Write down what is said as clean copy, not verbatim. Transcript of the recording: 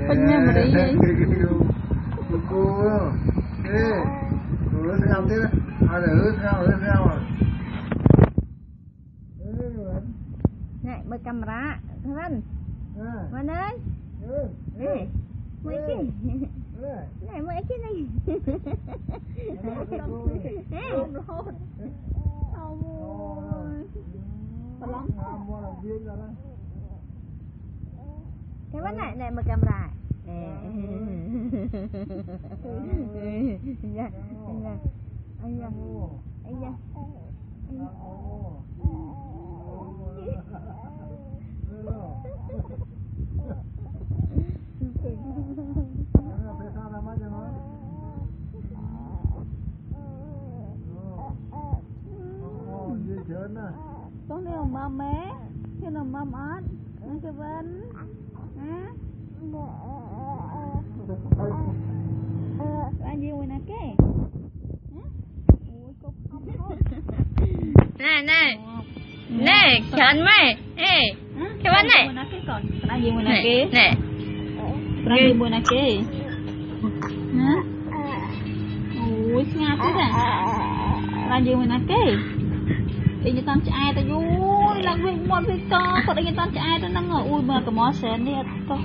Bên nhà mà đi vậy? Cô ê, cô làm thế à được sao à? Này, bật camera, Vân. Vân ơi. Này, mới cái. Này mới cái này. Không rồi. Cái vấn này mà camera. Con này mầm mé, cái nào mầm ớt, nó cái vấn, hả? Anh gì vậy nè cái? Này, chán mày, ê, cái vấn này. Anh gì vậy nè cái? Này, anh gì vậy nè cái? Hả? Ôi, ngáp thế à? Anh gì vậy nè cái? Đi như tan chạy ta vui, lăng viên một cái co, còn đi như tan chạy ta năng ở ui mà cái món sen đi, có